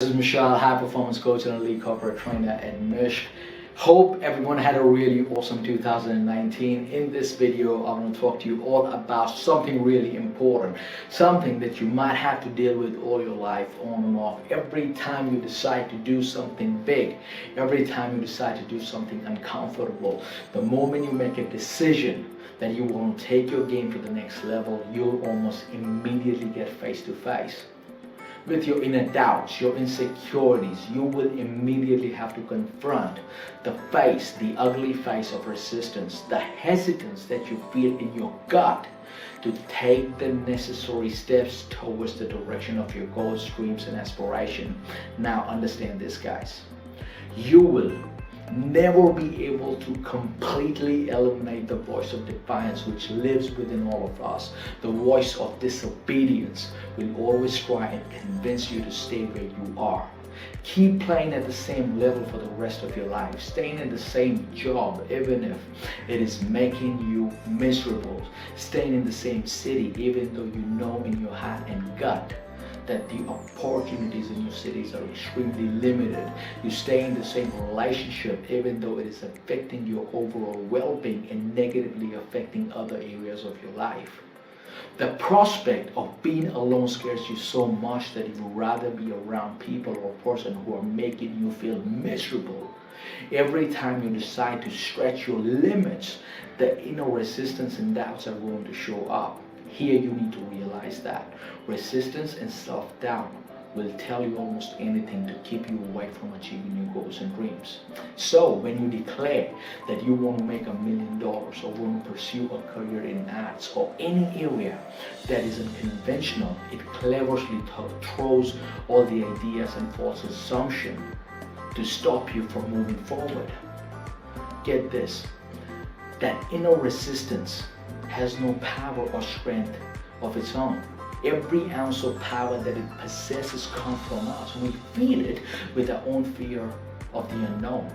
This is Michelle, high performance coach and elite corporate trainer at Mishk. Hope everyone had a really awesome 2019. In this video, I want to talk to you all about something really important, something that you might have to deal with all your life, on and off. Every time you decide to do something big, every time you decide to do something uncomfortable, the moment you make a decision that you want to take your game to the next level, you'll almost immediately get face to face with your inner doubts, your insecurities. You will immediately have to confront the ugly face of resistance, the hesitance that you feel in your gut to take the necessary steps towards the direction of your goals, dreams, and aspiration. Now understand this, guys. You will never be able to completely eliminate the voice of defiance which lives within all of us. The voice of disobedience will always try and convince you to stay where you are. Keep playing at the same level for the rest of your life, staying in the same job even if it is making you miserable, staying in the same city even though you know in your heart and gut that the opportunities in your cities are extremely limited. You stay in the same relationship even though it is affecting your overall well-being and negatively affecting other areas of your life. The prospect of being alone scares you so much that you would rather be around people or person who are making you feel miserable. Every time you decide to stretch your limits, the inner resistance and doubts are going to show up. Here you need to realize that resistance and self-doubt will tell you almost anything to keep you away from achieving your goals and dreams. So when you declare that you want to make $1 million or want to pursue a career in arts or any area that is unconventional, it cleverly throws all the ideas and false assumptions to stop you from moving forward. Get this, that inner resistance has no power or strength of its own. Every ounce of power that it possesses comes from us. We feel it with our own fear of the unknown.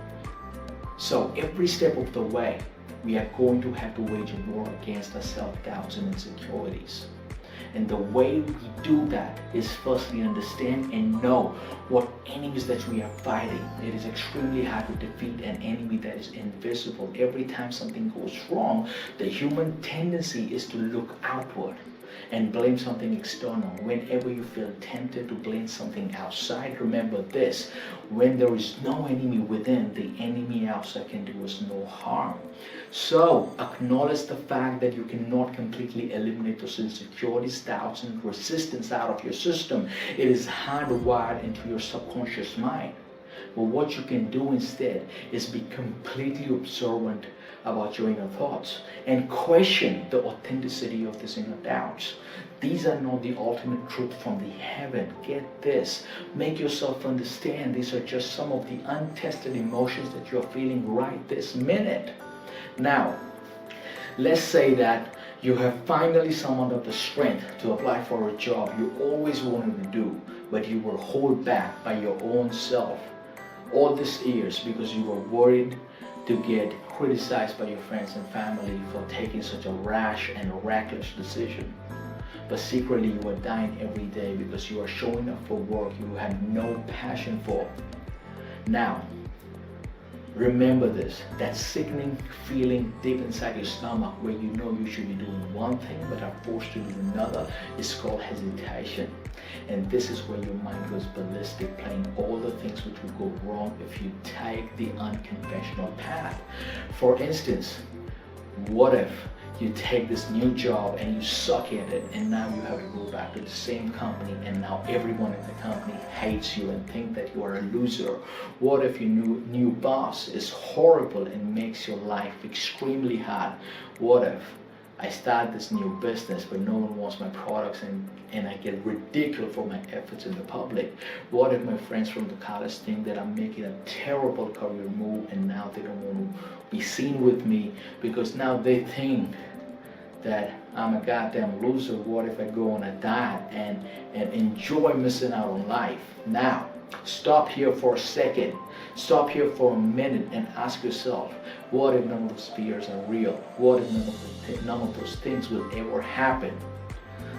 So every step of the way, we are going to have to wage a war against our self-doubts and insecurities. And the way we do that is firstly understand and know what enemies that we are fighting. It is extremely hard to defeat an enemy that is invisible. Every time something goes wrong, the human tendency is to look outward and blame something external. Whenever you feel tempted to blame something outside, remember this: when there is no enemy within, the enemy outside can do us no harm. So acknowledge the fact that you cannot completely eliminate those insecurities, doubts, and resistance out of your system. It is hardwired into your subconscious mind. But what you can do instead is be completely observant about your inner thoughts and question the authenticity of these inner doubts. These are not the ultimate truth from the heaven. Get this. Make yourself understand these are just some of the untested emotions that you're feeling right this minute. Now, let's say that you have finally summoned up the strength to apply for a job you always wanted to do, but you were held back by your own self all these years because you were worried to get criticized by your friends and family for taking such a rash and reckless decision. But secretly you are dying every day because you are showing up for work you have no passion for. Now, remember this, that sickening feeling deep inside your stomach where you know you should be doing one thing but are forced to do another is called hesitation. And this is where your mind goes ballistic, playing all the things which would go wrong if you take the unconventional path. For instance, what if you take this new job and you suck at it and now you have to go back to the same company and now everyone in the company hates you and think that you are a loser? What if your new boss is horrible and makes your life extremely hard? What if I start this new business but no one wants my products and I get ridiculed for my efforts in the public? What if my friends from the college think that I'm making a terrible career move and now they don't want to be seen with me because now they think that I'm a goddamn loser? What if I go on a diet and enjoy missing out on life? Now, stop here for a second. Stop here for a minute and ask yourself, what if none of those fears are real? What if none of those things will ever happen?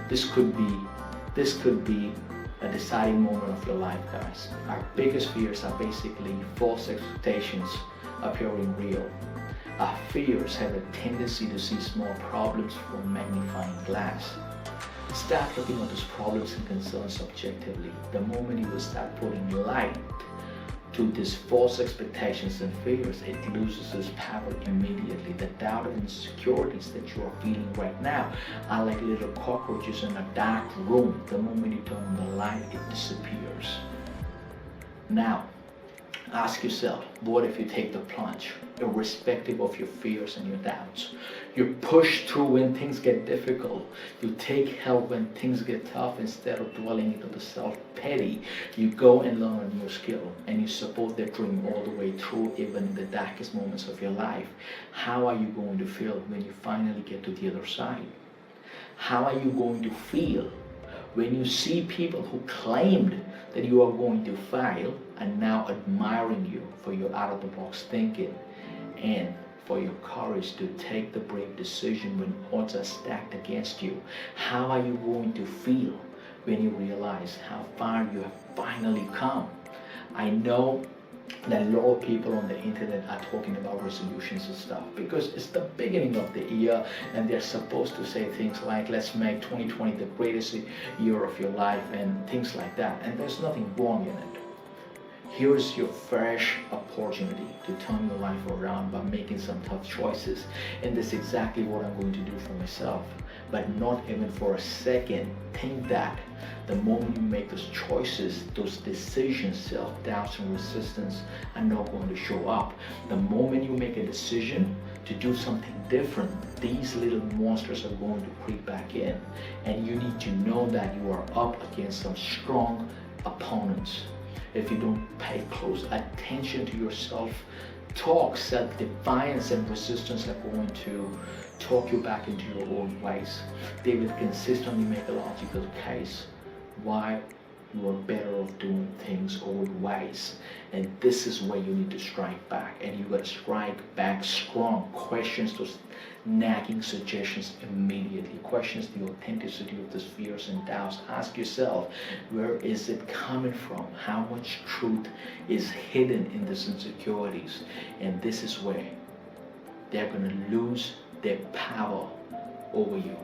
This could be a deciding moment of your life, guys. Our biggest fears are basically false expectations appearing real. Our fears have a tendency to see small problems through a magnifying glass. Start looking at those problems and concerns objectively. The moment you will start putting light to these false expectations and fears, it loses its power immediately. The doubt and insecurities that you are feeling right now are like little cockroaches in a dark room. The moment you turn on the light, it disappears. Now, ask yourself, what if you take the plunge, irrespective of your fears and your doubts? You push through when things get difficult. You take help when things get tough instead of dwelling into the self-pity. You go and learn a new skill and you support that dream all the way through, even in the darkest moments of your life. How are you going to feel when you finally get to the other side? How are you going to feel when you see people who claimed that you are going to fail and now admiring you for your out-of-the-box thinking and for your courage to take the brave decision when odds are stacked against you? How are you going to feel when you realize how far you have finally come? I know that a lot of people on the internet are talking about resolutions and stuff because it's the beginning of the year and they're supposed to say things like, let's make 2020 the greatest year of your life and things like that, and there's nothing wrong in it. Here's your fresh opportunity to turn your life around by making some tough choices, and that's exactly what I'm going to do for myself. But not even for a second think that the moment you make those choices, those decisions, self-doubts and resistance are not going to show up. The moment you make a decision to do something different, these little monsters are going to creep back in, and you need to know that you are up against some strong opponents. If you don't pay close attention to your self-talk, self-defiance and resistance are going to talk you back into your old ways. They will consistently make a logical case why you are better off doing things old ways. And this is where you need to strike back, and you gotta strike back strong. Questions those nagging suggestions immediately. Questions the authenticity of these fears and doubts. Ask yourself, where is it coming from? How much truth is hidden in these insecurities? And this is where they're gonna lose their power over you.